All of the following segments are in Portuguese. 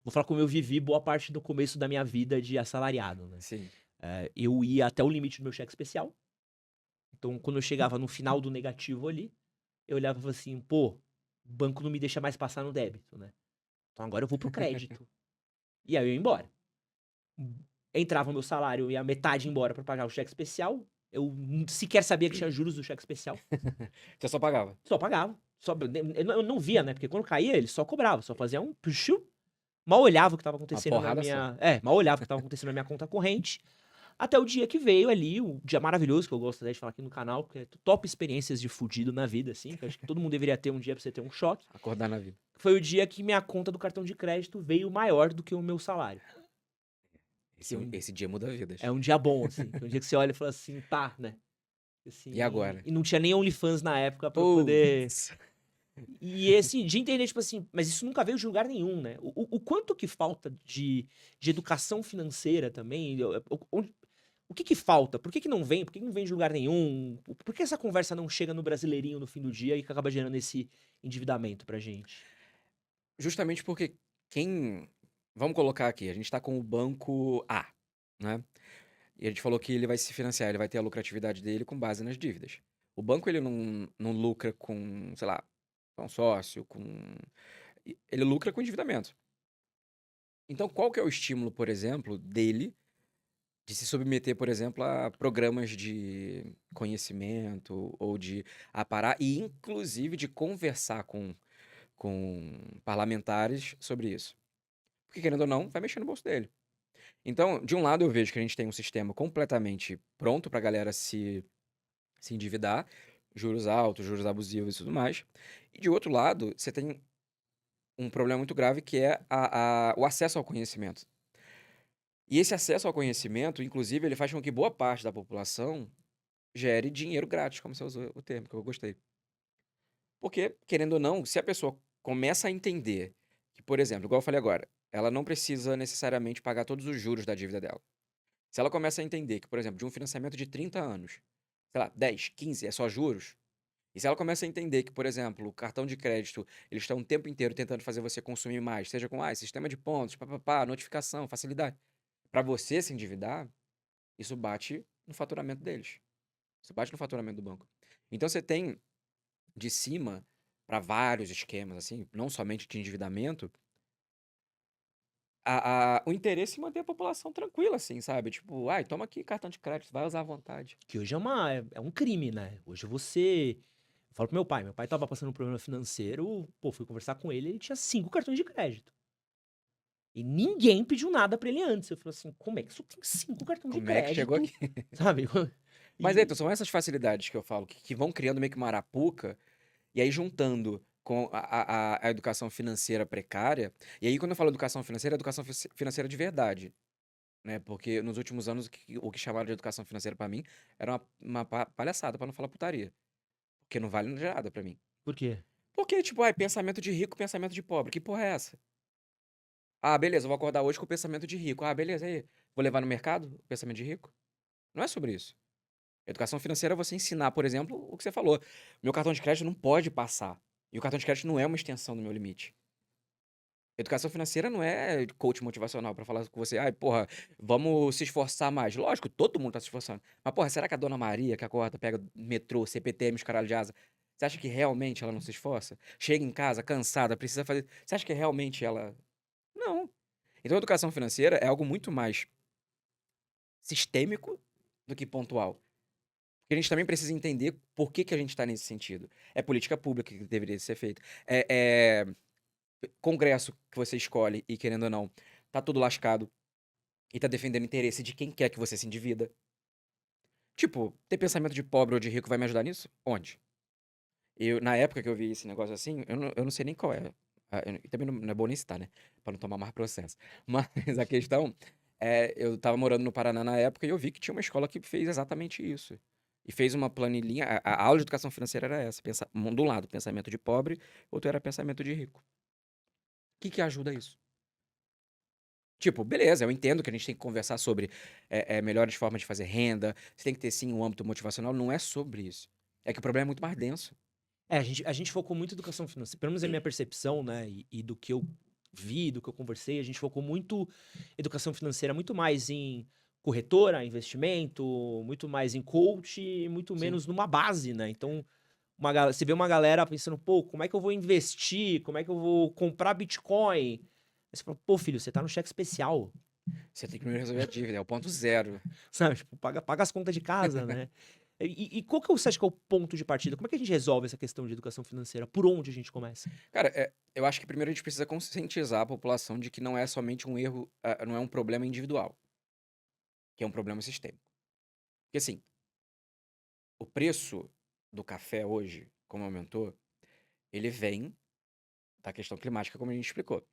vou falar como eu vivi boa parte do começo da minha vida de assalariado, né. Sim. Eu ia até o limite do meu cheque especial, então quando eu chegava no final do negativo ali, eu olhava e falava assim: "Pô, o banco não me deixa mais passar no débito, né, então agora eu vou para o crédito". E aí eu ia embora. Entrava o meu salário, eu ia metade embora pra pagar o cheque especial, eu sequer sabia que tinha juros do cheque especial, Você só pagava? só pagava, só eu não via, né, porque quando caía ele só cobrava, só fazia um psiu, mal olhava o que estava Uma acontecendo na porrada só. minha mal olhava o que estava acontecendo na minha conta corrente, até o dia que veio ali, o dia maravilhoso que eu gosto até de falar aqui no canal, que é top experiências de fudido na vida, assim, que eu acho que todo mundo deveria ter um dia pra você ter um choque, Acordar na vida. foi o dia que minha conta do cartão de crédito veio maior do que o meu salário, que Esse dia muda vidas. é um dia bom, assim, que é um dia que você olha e fala assim: "Tá, né". E Assim, agora? e não tinha nem OnlyFans na época pra eu poder Puts. e esse de entender, tipo assim, mas isso nunca veio de lugar nenhum, né. O quanto que falta de educação financeira também, o que que falta? Por que que não vem? Por que que não vem de lugar nenhum? Por que essa conversa não chega no brasileirinho no fim do dia e que acaba gerando esse endividamento pra gente? Justamente porque quem vamos colocar aqui, a gente tá com o banco A, né, e a gente falou que ele vai se financiar, ele vai ter a lucratividade dele com base nas dívidas. O banco ele não lucra com, sei lá, com sócio, com ele lucra com endividamento. Então qual que é o estímulo, por exemplo, dele de se submeter, por exemplo, a programas de conhecimento ou de aparar e inclusive de conversar com parlamentares sobre isso? Porque querendo ou não, vai mexer no bolso dele. Então, de um lado eu vejo que a gente tem um sistema completamente pronto pra galera se endividar, juros altos, juros abusivos e tudo mais. E de outro lado, você tem um problema muito grave que é o acesso ao conhecimento. E esse acesso ao conhecimento, inclusive, ele faz com que boa parte da população gere dinheiro grátis, como você usou o termo, que eu gostei. Porque, querendo ou não, se a pessoa começa a entender que, por exemplo, igual eu falei agora, ela não precisa necessariamente pagar todos os juros da dívida dela. Se ela começa a entender que, por exemplo, de um financiamento de 30 anos, sei lá, 10, 15 é só juros, e se ela começa a entender que, por exemplo, o cartão de crédito, eles estão o tempo inteiro tentando fazer você consumir mais, seja com sistema de pontos, papapá, notificação, facilidade, para você se endividar, isso bate no faturamento deles. Isso bate no faturamento do banco. Então você tem de cima para vários esquemas, assim, não somente de endividamento, o interesse em manter a população tranquila, assim, sabe? Tipo, ai, toma aqui cartão de crédito, vai usar à vontade. Que hoje é um crime, né. Hoje você eu falo para meu pai estava passando um problema financeiro, pô, fui conversar com ele tinha 5 cartões de crédito. E ninguém pediu nada pra ele antes. Eu falei assim: "Como é que isso tem 5 cartões de Como é que chegou crédito?", aqui? sabe. Mas é, E então, são essas facilidades que eu falo, que vão criando meio que uma arapuca, e aí juntando com a educação financeira precária, e aí quando eu falo educação financeira, é educação financeira de verdade, né? Porque nos últimos anos o que chamaram de educação financeira pra mim era uma palhaçada, pra não falar putaria. Porque não vale nada pra mim. por quê? Porque, tipo, ai, pensamento de rico, pensamento de pobre. Que porra é essa? Ah, beleza, eu vou acordar hoje com o pensamento de rico. Ah, beleza, aí. Vou levar no mercado o pensamento de rico? Não é sobre isso. Educação financeira é você ensinar, por exemplo, o que você falou. Meu cartão de crédito não pode passar. E o cartão de crédito não é uma extensão do meu limite. Educação financeira não é coach motivacional pra falar com você, ai, porra, vamos se esforçar mais. Lógico, todo mundo tá se esforçando. Mas, porra, será que a dona Maria, que acorda, pega metrô, CPTM, os caralho de asa, você acha que realmente ela não se esforça? Chega em casa cansada, precisa fazer. Você acha que realmente ela. Não. Então, a educação financeira é algo muito mais sistêmico do que pontual. Porque a gente também precisa entender por que a gente está nesse sentido. É política pública que deveria ser feita. É congresso que você escolhe e, querendo ou não, tá tudo lascado e tá defendendo interesse de quem quer que você se endivida. Tipo, ter pensamento de pobre ou de rico vai me ajudar nisso? Onde? Na época que eu vi esse negócio assim, eu não sei nem qual é. E também não é bom nem citar, né? Pra não tomar mais processo. Mas a questão é, eu tava morando no Paraná na época e eu vi que tinha uma escola que fez exatamente isso. E fez uma planilhinha. A aula de educação financeira era essa. De um lado, pensamento de pobre, outro era pensamento de rico. O que ajuda isso? Tipo, beleza, eu entendo que a gente tem que conversar sobre melhores formas de fazer renda, você tem que ter sim um âmbito motivacional, não é sobre isso. É que o problema é muito mais denso. A gente focou muito em educação financeira, pelo menos é a minha percepção, né, e do que eu vi, do que eu conversei, a gente focou muito educação financeira, muito mais em corretora, investimento, muito mais em coach, e muito Sim. menos numa base, né? Então, você vê uma galera pensando, pô, como é que eu vou investir? Como é que eu vou comprar Bitcoin? Aí você fala, pô, filho, você tá no cheque especial, Você tem que primeiro resolver a dívida, é o ponto zero. sabe? Tipo, paga as contas de casa, né? E qual que você acha que é o ponto de partida? Como é que a gente resolve essa questão de educação financeira? Por onde a gente começa? Cara, eu acho que primeiro a gente precisa conscientizar a população de que não é somente um erro, não é um problema individual, que é um problema sistêmico. Porque assim, o preço do café hoje, como aumentou, ele vem da questão climática, como a gente explicou.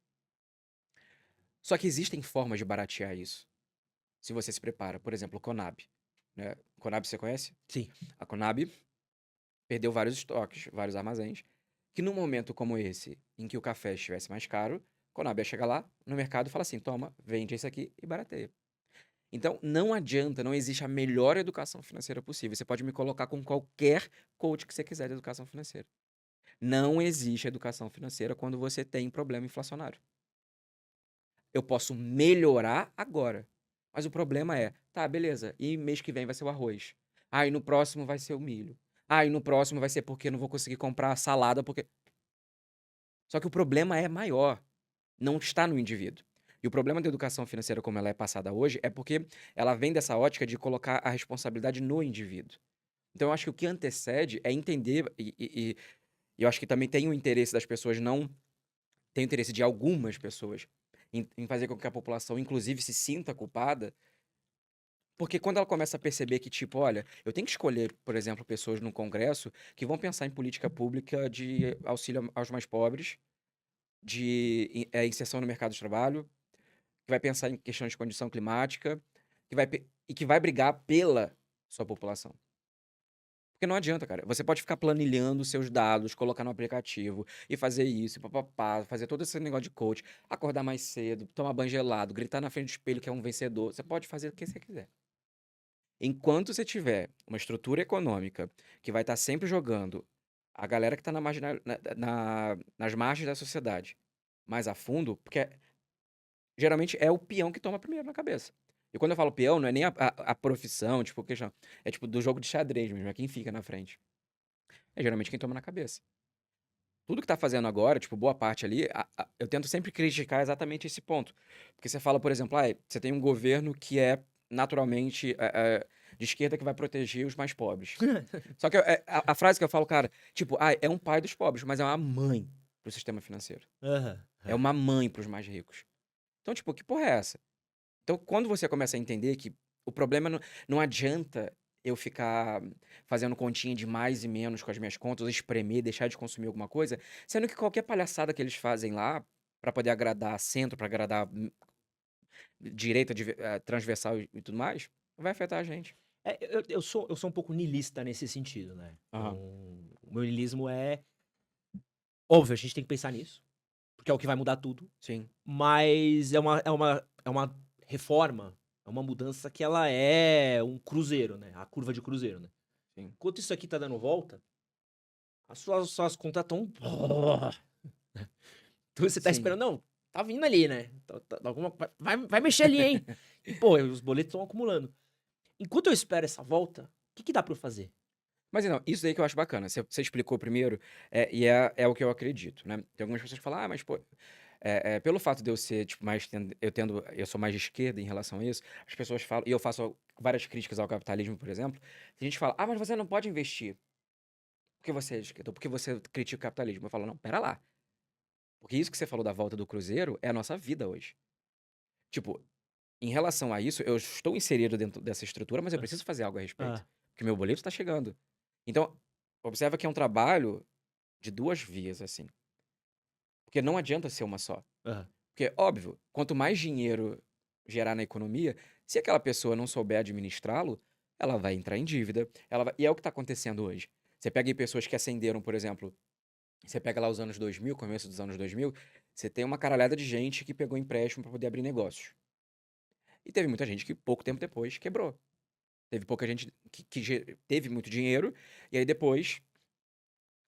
Só que existem formas de baratear isso, se você se prepara. Por exemplo, o Conab, né? Conab você conhece? Sim. A Conab perdeu vários estoques, vários armazéns, que num momento como esse, em que o café estivesse mais caro, a Conab ia chegar lá no mercado e falar assim, toma, vende isso aqui e barateia. Então, não adianta, não existe a melhor educação financeira possível. Você pode me colocar com qualquer coach que você quiser de educação financeira. Não existe educação financeira quando você tem problema inflacionário. Eu posso melhorar agora. Mas o problema é, tá, beleza, e mês que vem vai ser o arroz. Ah, e no próximo vai ser o milho. Ah, e no próximo vai ser porque eu não vou conseguir comprar a salada, porque. Só que o problema é maior. Não está no indivíduo. E o problema da educação financeira, como ela é passada hoje, é porque ela vem dessa ótica de colocar a responsabilidade no indivíduo. Então, eu acho que o que antecede é entender, e eu acho que também tem o interesse das pessoas, não tem o interesse de algumas pessoas, em fazer com que a população, inclusive, se sinta culpada, porque quando ela começa a perceber que, tipo, olha, eu tenho que escolher, por exemplo, pessoas no Congresso que vão pensar em política pública de auxílio aos mais pobres, de inserção no mercado de trabalho, que vai pensar em questões de condição climática, e que vai brigar pela sua população. Porque não adianta, cara. Você pode ficar planilhando seus dados, colocar no aplicativo e fazer isso, e papapá, fazer todo esse negócio de coach, acordar mais cedo, tomar banho gelado, gritar na frente do espelho que é um vencedor. Você pode fazer o que você quiser. Enquanto você tiver uma estrutura econômica que vai estar sempre jogando a galera que está nas margens da sociedade mais a fundo, porque geralmente é o peão que toma primeiro na cabeça. E quando eu falo peão, não é nem a profissão, tipo, questão. É tipo do jogo de xadrez mesmo, é quem fica na frente. É geralmente quem toma na cabeça. Tudo que tá fazendo agora, tipo, boa parte ali, eu tento sempre criticar exatamente esse ponto. Porque você fala, por exemplo, você tem um governo que é naturalmente de esquerda que vai proteger os mais pobres. Só que a frase que eu falo, cara, tipo, é um pai dos pobres, mas é uma mãe pro sistema financeiro. Aham. É uma mãe pros mais ricos. Então, tipo, que porra é essa? Então, quando você começa a entender que o problema não adianta eu ficar fazendo continha de mais e menos com as minhas contas, ou espremer, deixar de consumir alguma coisa, sendo que qualquer palhaçada que eles fazem lá, pra poder agradar centro, pra agradar direita, transversal e tudo mais, vai afetar a gente. Eu sou um pouco niilista nesse sentido, né? Então, Aham. o meu niilismo é óbvio, a gente tem que pensar nisso, porque é o que vai mudar tudo, Sim, mas é uma reforma, é uma mudança que ela é um cruzeiro, né? A curva de cruzeiro, né? sim. Enquanto isso aqui tá dando volta, as suas contas estão. Então você tá Sim. esperando, não, tá vindo ali, né? Vai mexer ali, hein? E, pô, os boletos estão acumulando. Enquanto eu espero essa volta, o que que dá pra eu fazer? Mas não, isso daí que eu acho bacana. Você explicou primeiro, e é o que eu acredito, né? Tem algumas pessoas que falam, mas pô, pelo fato de eu ser, tipo, eu sou mais de esquerda em relação a isso, as pessoas falam, e eu faço várias críticas ao capitalismo, por exemplo, a gente fala, mas você não pode investir porque você é de esquerda, ou porque você critica o capitalismo. Eu falo, não, pera lá. Porque isso que você falou da volta do Cruzeiro é a nossa vida hoje. Tipo, em relação a isso, eu estou inserido dentro dessa estrutura, mas eu Ah, preciso fazer algo a respeito. ah, Porque meu boleto está chegando. Então, observa que é um trabalho de duas vias, assim. Porque não adianta ser uma só. ah. Porque, óbvio, quanto mais dinheiro gerar na economia, se aquela pessoa não souber administrá-lo, ela vai entrar em dívida. E é o que está acontecendo hoje. Você pega aí pessoas que ascenderam, por exemplo, você pega lá os anos 2000, começo dos anos 2000, você tem uma caralhada de gente que pegou empréstimo para poder abrir negócios. E teve muita gente que pouco tempo depois quebrou. Teve pouca gente que teve muito dinheiro, e aí depois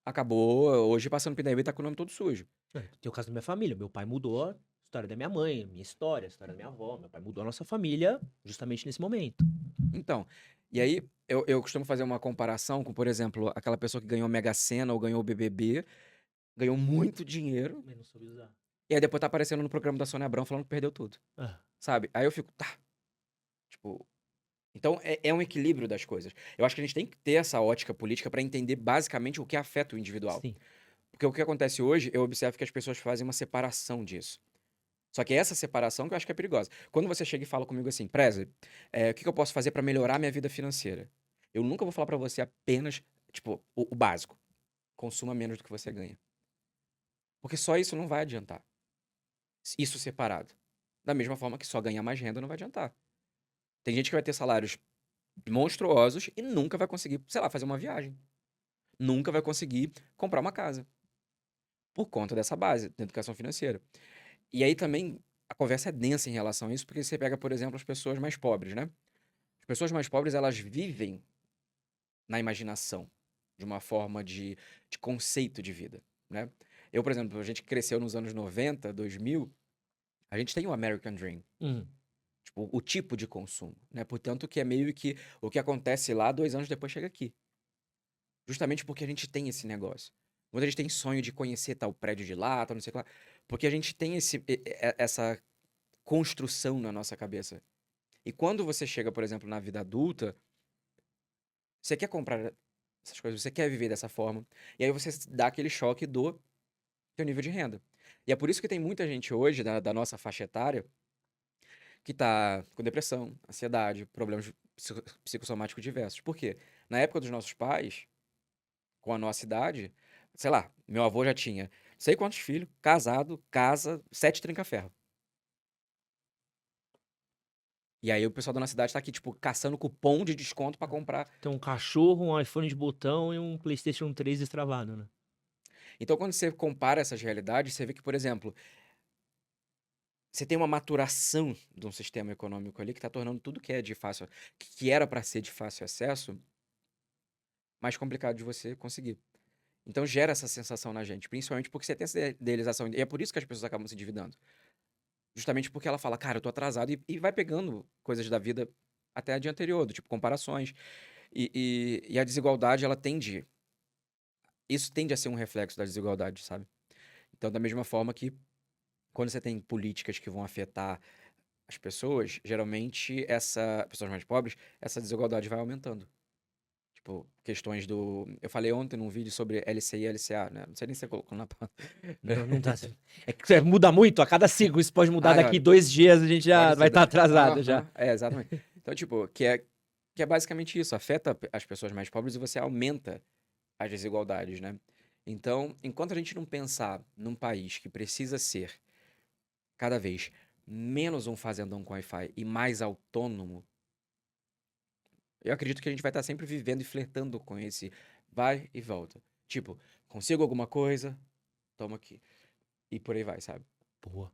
Acabou hoje passando PNB e tá com o nome todo sujo. Tem o caso da minha família. Meu pai mudou a história da minha mãe, a minha história, a história da minha avó. Meu pai mudou a nossa família justamente nesse momento. Então, e aí eu costumo fazer uma comparação com, por exemplo, aquela pessoa que ganhou a Mega Sena ou ganhou o BBB, ganhou muito dinheiro, Mas não soube usar. e aí depois tá aparecendo no programa da Sônia Abrão falando que perdeu tudo, Ah, sabe? Aí eu fico, tá, tipo... Então é um equilíbrio das coisas. Eu acho que a gente tem que ter essa ótica política para entender basicamente o que afeta o individual. sim. Porque o que acontece hoje, eu observo que as pessoas fazem uma separação disso. Só que essa separação que eu acho que é perigosa. Quando você chega e fala comigo assim, Preza, o que que eu posso fazer para melhorar minha vida financeira? Eu nunca vou falar para você apenas, tipo, o básico. Consuma menos do que você ganha. Porque só isso não vai adiantar. Isso separado. Da mesma forma que só ganhar mais renda não vai adiantar. Tem gente que vai ter salários monstruosos e nunca vai conseguir, sei lá, fazer uma viagem. Nunca vai conseguir comprar uma casa. Por conta dessa base da educação financeira. E aí também a conversa é densa em relação a isso, porque você pega, por exemplo, as pessoas mais pobres, né? As pessoas mais pobres, elas vivem na imaginação, de uma forma de conceito de vida, né? Eu, por exemplo, a gente cresceu nos anos 90, 2000, a gente tem o American Dream, Hum. tipo, o tipo de consumo, né? Portanto, que é meio que o que acontece lá, 2 anos depois chega aqui. Justamente porque a gente tem esse negócio. Muita gente tem sonho de conhecer tal prédio de lá, tal não sei o que lá. Porque a gente tem essa construção na nossa cabeça. E quando você chega, por exemplo, na vida adulta, você quer comprar essas coisas, você quer viver dessa forma. E aí você dá aquele choque do teu nível de renda. E é por isso que tem muita gente hoje, da nossa faixa etária, que tá com depressão, ansiedade, problemas psicossomáticos diversos. Por quê? Na época dos nossos pais, com a nossa idade, sei lá, meu avô já tinha não sei quantos filhos, casado, casa, 7 trinca-ferro. E aí o pessoal da nossa cidade tá aqui, tipo, caçando cupom de desconto pra comprar. Tem um cachorro, um iPhone de botão e um PlayStation 3 destravado, né? Então, quando você compara essas realidades, você vê que, por exemplo, você tem uma maturação de um sistema econômico ali que tá tornando tudo que é de fácil, que era pra ser de fácil acesso, mais complicado de você conseguir. Então gera essa sensação na gente, principalmente porque você tem essa idealização. E é por isso que as pessoas acabam se endividando. Justamente porque ela fala, cara, eu tô atrasado, e vai pegando coisas da vida até a dia anterior, do tipo comparações. E a desigualdade, ela tende. Isso tende a ser um reflexo da desigualdade, sabe? Então, da mesma forma que quando você tem políticas que vão afetar as pessoas, geralmente pessoas mais pobres, essa desigualdade vai aumentando. Tipo, questões do. Eu falei ontem num vídeo sobre LCI e LCA, né? Não sei nem se você colocou na pauta. Não, não tá. É que muda muito a cada ciclo. Isso pode mudar Ah, daqui não, 2 dias, a gente já pode vai ser. estar atrasado já. Aham, exatamente. Então, tipo, que é basicamente isso, afeta as pessoas mais pobres e você aumenta as desigualdades, né? Então, enquanto a gente não pensar num país que precisa ser cada vez menos um fazendão com Wi-Fi e mais autônomo, eu acredito que a gente vai estar sempre vivendo e flertando com esse vai e volta. Tipo, consigo alguma coisa, toma aqui. E por aí vai, sabe? Boa.